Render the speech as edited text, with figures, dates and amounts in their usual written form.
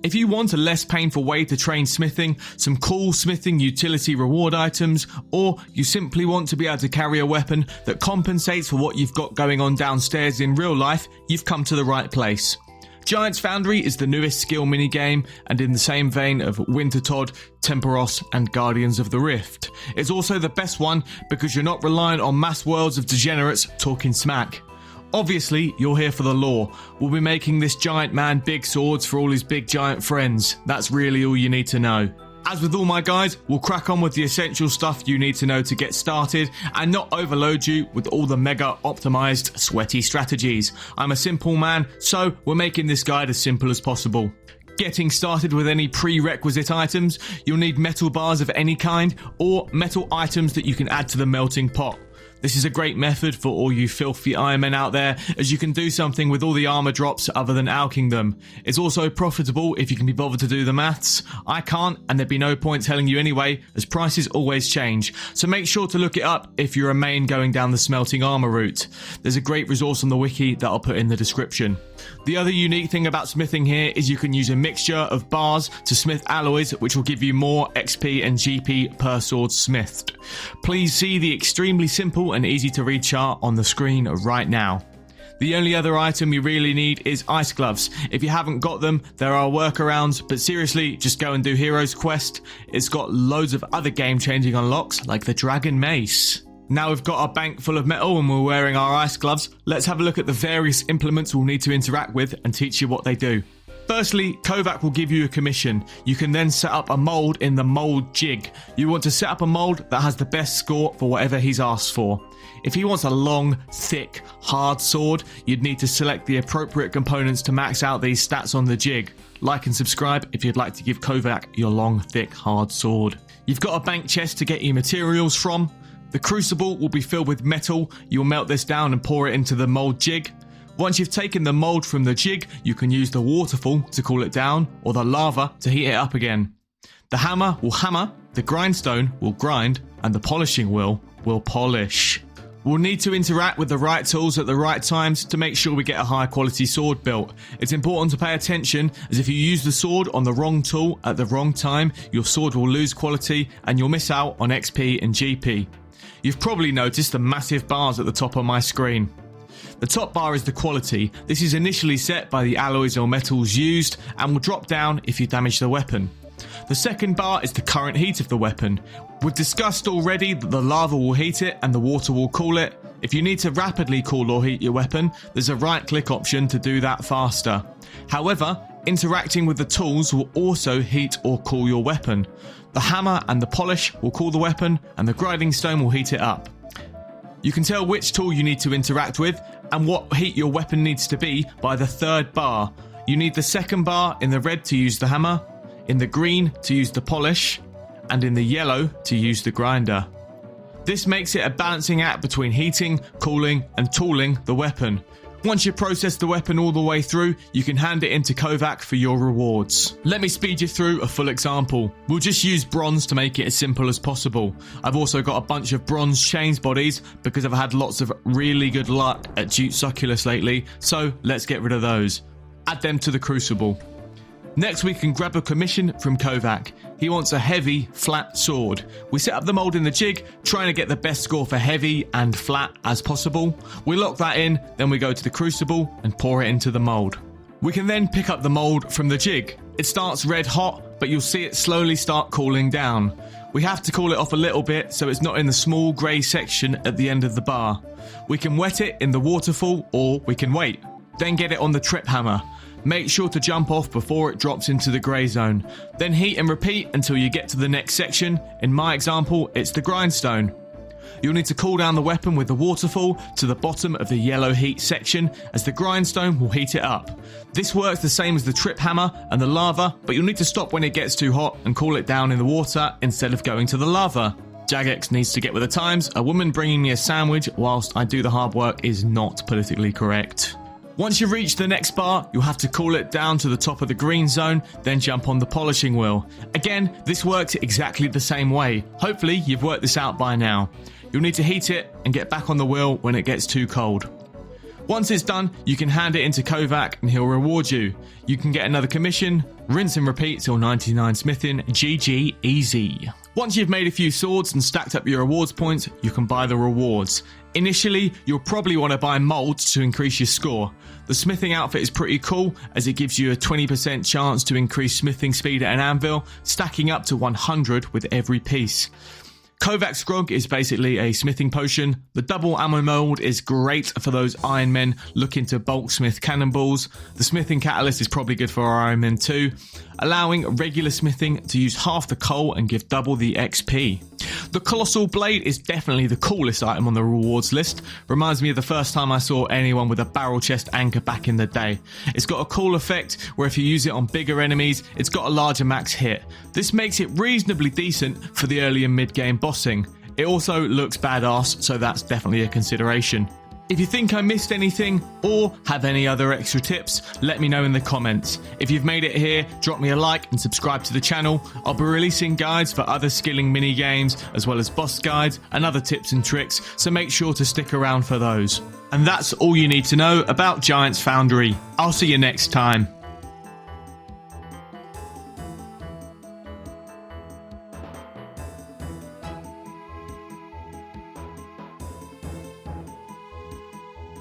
If you want a less painful way to train smithing, some cool smithing utility reward items, or you simply want to be able to carry a weapon that compensates for what you've got going on downstairs in real life, you've come to the right place. Giants Foundry is the newest skill minigame, and in the same vein of Wintertodt, Tempoross and Guardians of the Rift. It's also the best one because you're not reliant on mass worlds of degenerates talking smack. Obviously, you're here for the lore. We'll be making this giant man big swords for all his big giant friends. That's really all you need to know. As with all my guides, we'll crack on with the essential stuff you need to know to get started and not overload you with all the mega optimized sweaty strategies. I'm a simple man, so we're making this guide as simple as possible. Getting started with any prerequisite items, you'll need metal bars of any kind or metal items that you can add to the melting pot. This is a great method for all you filthy Ironmen out there, as you can do something with all the armor drops other than alking them. It's also profitable if you can be bothered to do the maths. I can't, and there'd be no point telling you anyway, as prices always change. So make sure to look it up if you're a main going down the smelting armor route. There's a great resource on the wiki that I'll put in the description. The other unique thing about smithing here is you can use a mixture of bars to smith alloys, which will give you more XP and GP per sword smithed. Please see the extremely simple and easy to read chart on the screen right now. The only other item you really need is ice gloves. If you haven't got them, there are workarounds, but seriously, just go and do Hero's Quest. It's got loads of other game-changing unlocks like the Dragon Mace. Now we've got our bank full of metal and we're wearing our ice gloves, let's have a look at the various implements we'll need to interact with and teach you what they do. Firstly, Kovac will give you a commission. You can then set up a mold in the mold jig. You want to set up a mold that has the best score for whatever he's asked for. If he wants a long, thick, hard sword, you'd need to select the appropriate components to max out these stats on the jig. Like and subscribe if you'd like to give Kovac your long, thick, hard sword. You've got a bank chest to get your materials from. The crucible will be filled with metal. You'll melt this down and pour it into the mold jig. Once you've taken the mold from the jig, you can use the waterfall to cool it down or the lava to heat it up again. The hammer will hammer, the grindstone will grind, and the polishing wheel will polish. We'll need to interact with the right tools at the right times to make sure we get a high quality sword built. It's important to pay attention, as if you use the sword on the wrong tool at the wrong time, your sword will lose quality and you'll miss out on XP and GP. You've probably noticed the massive bars at the top of my screen. The top bar is the quality. This is initially set by the alloys or metals used and will drop down if you damage the weapon. The second bar is the current heat of the weapon. We've discussed already that the lava will heat it and the water will cool it. If you need to rapidly cool or heat your weapon, there's a right click option to do that faster. However, interacting with the tools will also heat or cool your weapon. The hammer and the polish will cool the weapon and the grinding stone will heat it up. You can tell which tool you need to interact with and what heat your weapon needs to be by the third bar. You need the second bar in the red to use the hammer, in the green to use the polish, and in the yellow to use the grinder. This makes it a balancing act between heating, cooling, and tooling the weapon. Once you process the weapon all the way through, you can hand it into Kovac for your rewards. Let me speed you through a full example. We'll just use bronze to make it as simple as possible. I've also got a bunch of bronze chains bodies because I've had lots of really good luck at Jute Succulus lately, so let's get rid of those. Add them to the crucible. Next we can grab a commission from Kovac. He wants a heavy, flat sword. We set up the mold in the jig, trying to get the best score for heavy and flat as possible. We lock that in, then we go to the crucible and pour it into the mold. We can then pick up the mold from the jig. It starts red hot, but you'll see it slowly start cooling down. We have to cool it off a little bit so it's not in the small grey section at the end of the bar. We can wet it in the waterfall or we can wait. Then get it on the trip hammer. Make sure to jump off before it drops into the grey zone. Then heat and repeat until you get to the next section. In my example, it's the grindstone. You'll need to cool down the weapon with the waterfall to the bottom of the yellow heat section, as the grindstone will heat it up. This works the same as the trip hammer and the lava, but you'll need to stop when it gets too hot and cool it down in the water instead of going to the lava. Jagex needs to get with the times. A woman bringing me a sandwich whilst I do the hard work is not politically correct. Once you reach the next bar, you'll have to cool it down to the top of the green zone, then jump on the polishing wheel. Again, this works exactly the same way. Hopefully, you've worked this out by now. You'll need to heat it and get back on the wheel when it gets too cold. Once it's done, you can hand it into Kovac and he'll reward you. You can get another commission, rinse and repeat till 99 smithing, GG easy. Once you've made a few swords and stacked up your rewards points, you can buy the rewards. Initially, you'll probably want to buy molds to increase your score. The smithing outfit is pretty cool as it gives you a 20% chance to increase smithing speed at an anvil, stacking up to 100 with every piece. Kovac's grog is basically a smithing potion. The double ammo mold is great for those Ironmen looking to bulk smith cannonballs. The smithing catalyst is probably good for our Ironmen too, allowing regular smithing to use half the coal and give double the XP. The colossal blade is definitely the coolest item on the rewards list. Reminds me of the first time I saw anyone with a barrel chest anchor back in the day. It's got a cool effect where if you use it on bigger enemies, it's got a larger max hit. This makes it reasonably decent for the early and mid game bossing. It also looks badass, so that's definitely a consideration. If you think I missed anything or have any other extra tips, let me know in the comments. If you've made it here, drop me a like and subscribe to the channel. I'll be releasing guides for other skilling mini games as well as boss guides and other tips and tricks, so make sure to stick around for those. And that's all you need to know about Giants Foundry. I'll see you next time.